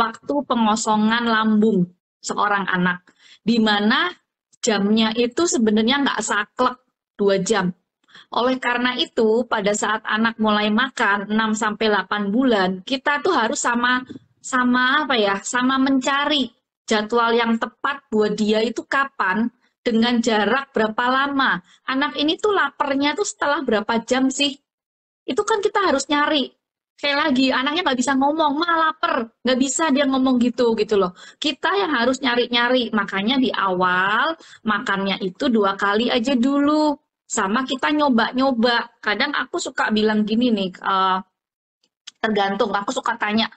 waktu pengosongan lambung seorang anak. Di mana jamnya itu sebenarnya nggak saklek 2 jam. Oleh karena itu, pada saat anak mulai makan 6 sampai 8 bulan, kita tuh harus sama sama apa ya? Sama mencari jadwal yang tepat buat dia itu kapan dengan jarak berapa lama. Anak ini tuh laparnya tuh setelah berapa jam sih? Itu kan kita harus nyari. Kayak lagi, anaknya nggak bisa ngomong, mah lapar. Nggak bisa dia ngomong gitu, gitu loh. Kita yang harus nyari-nyari. Makanya di awal, makannya itu 2 kali aja dulu. Sama kita nyoba-nyoba. Kadang aku suka bilang gini nih, tergantung. Aku suka tanya,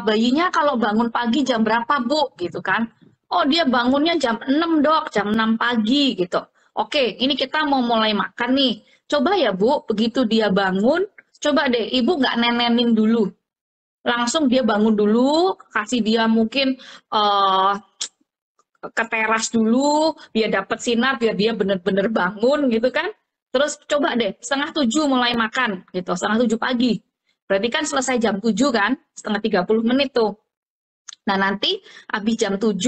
bayinya kalau bangun pagi jam berapa, Bu? Gitu kan. Oh, dia bangunnya jam 6 dok, jam 6 pagi gitu. Oke, ini kita mau mulai makan nih. Coba ya, Bu, begitu dia bangun, coba deh, Ibu nggak nenenin dulu. Langsung dia bangun dulu, kasih dia mungkin ke teras dulu, biar dapat sinar, biar dia bener-bener bangun gitu kan. Terus coba deh, 6:30 mulai makan gitu, 6:30 pagi. Berarti kan selesai jam 7 kan, setengah 30 menit tuh. Nah nanti habis jam 7,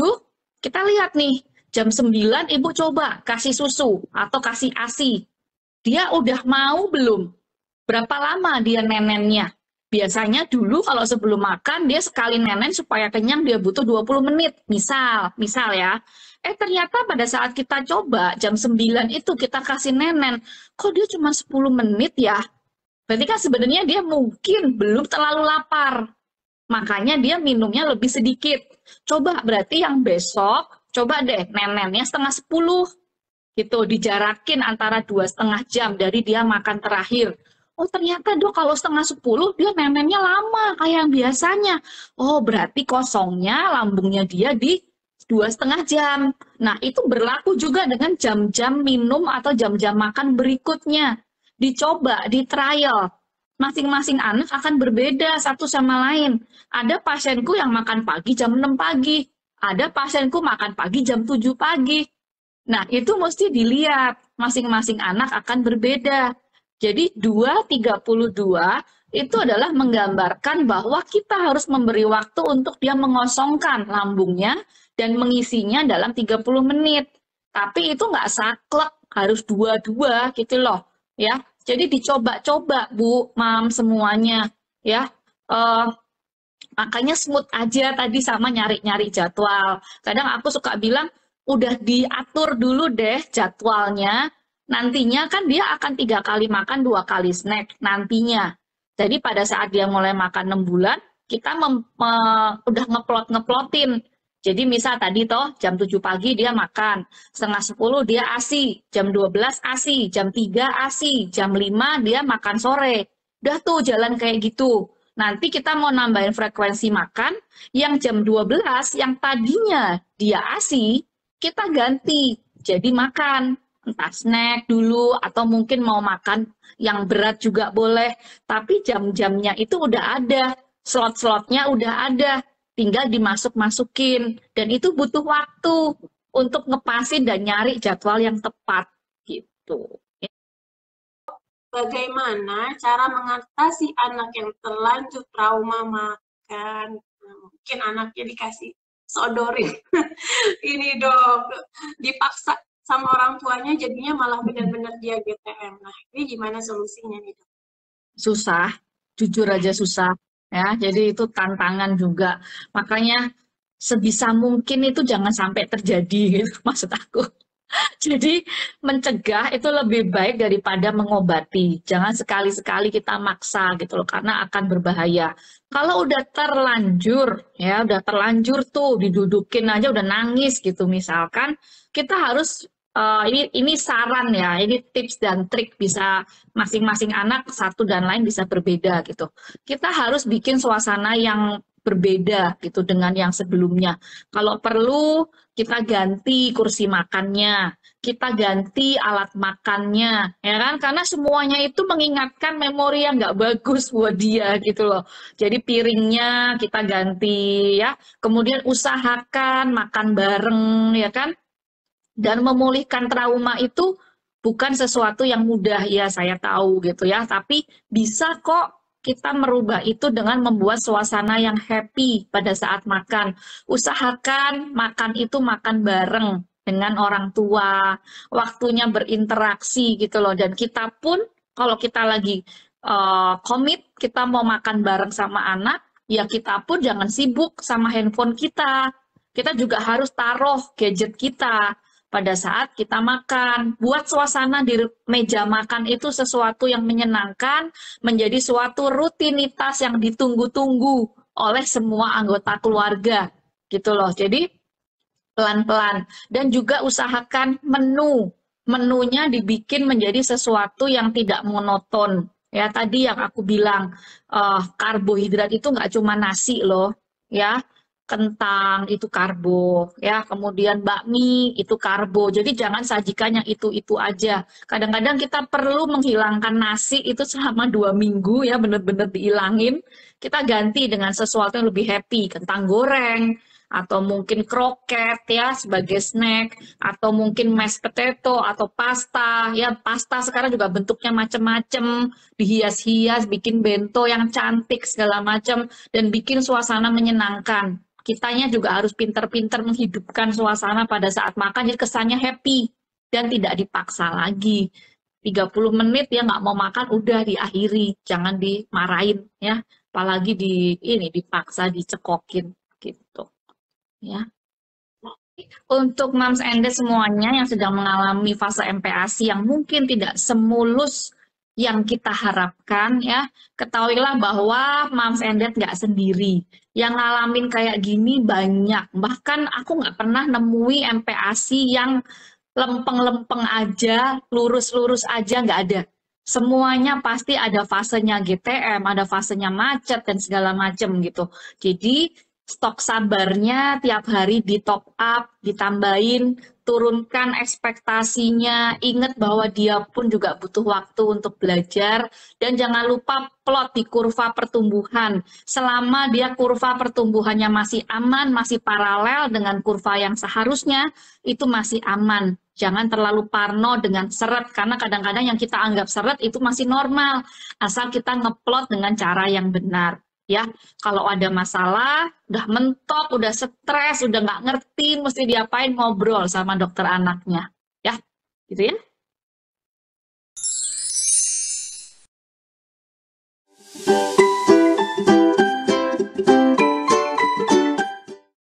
kita lihat nih, jam 9 ibu coba kasih susu atau kasih ASI. Dia udah mau belum? Berapa lama dia nenennya? Biasanya dulu kalau sebelum makan dia sekali nenen supaya kenyang dia butuh 20 menit. Misal ya. Ternyata pada saat kita coba jam 9 itu kita kasih nenen, kok dia cuma 10 menit ya? Berarti kan sebenarnya dia mungkin belum terlalu lapar. Makanya dia minumnya lebih sedikit. Coba berarti yang besok, coba deh nenennya setengah 10 gitu, dijarakin antara 2,5 jam dari dia makan terakhir. Oh ternyata dok kalau setengah 10 dia nenennya lama kayak yang biasanya. Oh berarti kosongnya lambungnya dia di 2,5 jam. Nah itu berlaku juga dengan jam-jam minum atau jam-jam makan berikutnya. Dicoba, di trial. Masing-masing anak akan berbeda satu sama lain. Ada pasienku yang makan pagi jam 6 pagi. Ada pasienku makan pagi jam 7 pagi. Nah, itu mesti dilihat. Masing-masing anak akan berbeda. Jadi 2:32 itu adalah menggambarkan bahwa kita harus memberi waktu untuk dia mengosongkan lambungnya dan mengisinya dalam 30 menit. Tapi itu nggak saklek, harus dua-dua gitu loh. Ya, jadi dicoba-coba Bu, Mam semuanya. Ya, makanya smooth aja tadi sama nyari-nyari jadwal. Kadang aku suka bilang, udah diatur dulu deh jadwalnya. Nantinya kan dia akan 3 kali makan, 2 kali snack nantinya. Jadi pada saat dia mulai makan 6 bulan, kita udah ngeplot-ngeplotin. Jadi misal tadi toh jam 7 pagi dia makan, setengah 10 dia ASI, jam 12 ASI, jam 3 ASI, jam 5 dia makan sore. Udah tuh jalan kayak gitu. Nanti kita mau nambahin frekuensi makan, yang jam 12 yang tadinya dia ASI, kita ganti Jadi makan, entah snack dulu atau mungkin mau makan yang berat juga boleh. Tapi jam-jamnya itu udah ada, slot-slotnya udah ada, tinggal dimasuk-masukin. Dan itu butuh waktu untuk ngepasin dan nyari jadwal yang tepat gitu. Bagaimana cara mengatasi anak yang terlanjur trauma makan? Nah, mungkin anaknya dikasih sodorin. Ini dok, dipaksa sama orang tuanya jadinya malah benar-benar dia GTM. Nah, ini gimana solusinya nih dok? Susah, jujur aja susah ya. Jadi itu tantangan juga. Makanya sebisa mungkin itu jangan sampai terjadi gitu maksud aku. Jadi mencegah itu lebih baik daripada mengobati. Jangan sekali-sekali kita maksa gitu loh, karena akan berbahaya. Kalau udah terlanjur, ya udah terlanjur tuh didudukin aja udah nangis gitu misalkan, kita harus ini saran ya, ini tips dan trik bisa masing-masing anak satu dan lain bisa berbeda gitu. Kita harus bikin suasana yang berbeda gitu dengan yang sebelumnya. Kalau perlu kita ganti kursi makannya, kita ganti alat makannya, ya kan? Karena semuanya itu mengingatkan memori yang nggak bagus buat dia gitu loh. Jadi piringnya kita ganti ya, kemudian usahakan makan bareng, ya kan? Dan memulihkan trauma itu bukan sesuatu yang mudah, ya saya tahu gitu ya, tapi bisa kok kita merubah itu dengan membuat suasana yang happy pada saat makan. Usahakan makan itu makan bareng dengan orang tua, waktunya berinteraksi gitu loh. Dan kita pun kalau kita lagi komit, kita mau makan bareng sama anak, ya kita pun jangan sibuk sama handphone kita. Kita juga harus taruh gadget kita pada saat kita makan. Buat suasana di meja makan itu sesuatu yang menyenangkan, menjadi suatu rutinitas yang ditunggu-tunggu oleh semua anggota keluarga. Gitu loh. Jadi pelan-pelan. Dan juga usahakan menunya dibikin menjadi sesuatu yang tidak monoton. Ya tadi yang aku bilang, karbohidrat itu nggak cuma nasi loh, ya kentang itu karbo, ya kemudian bakmi itu karbo. Jadi jangan sajikan yang itu aja. Kadang-kadang kita perlu menghilangkan nasi itu selama 2 minggu ya, benar-benar dihilangin. Kita ganti dengan sesuatu yang lebih happy, kentang goreng, atau mungkin kroket ya sebagai snack, atau mungkin mashed potato atau pasta ya. Pasta sekarang juga bentuknya macam-macam, dihias-hias, bikin bento yang cantik segala macam dan bikin suasana menyenangkan. Kitanya juga harus pinter-pinter menghidupkan suasana pada saat makan jadi kesannya happy dan tidak dipaksa lagi. 30 menit ya nggak mau makan udah diakhiri, jangan dimarahin ya, apalagi dipaksa dicekokin gitu ya. Untuk moms and dad semuanya yang sedang mengalami fase MPASI yang mungkin tidak semulus yang kita harapkan ya, ketahuilah bahwa moms and dad nggak sendiri. Yang ngalamin kayak gini banyak. Bahkan aku nggak pernah nemui MPASI yang lempeng-lempeng aja, lurus-lurus aja, nggak ada. Semuanya pasti ada fasenya GTM, ada fasenya macet dan segala macam gitu. Jadi stok sabarnya tiap hari di top up, ditambahin, turunkan ekspektasinya, ingat bahwa dia pun juga butuh waktu untuk belajar, dan jangan lupa plot di kurva pertumbuhan. Selama dia kurva pertumbuhannya masih aman, masih paralel dengan kurva yang seharusnya, itu masih aman. Jangan terlalu parno dengan seret, karena kadang-kadang yang kita anggap seret itu masih normal, asal kita ngeplot dengan cara yang benar. Ya, kalau ada masalah, udah mentok, udah stres, udah nggak ngerti, mesti diapain, ngobrol sama dokter anaknya. Ya, gitu ya.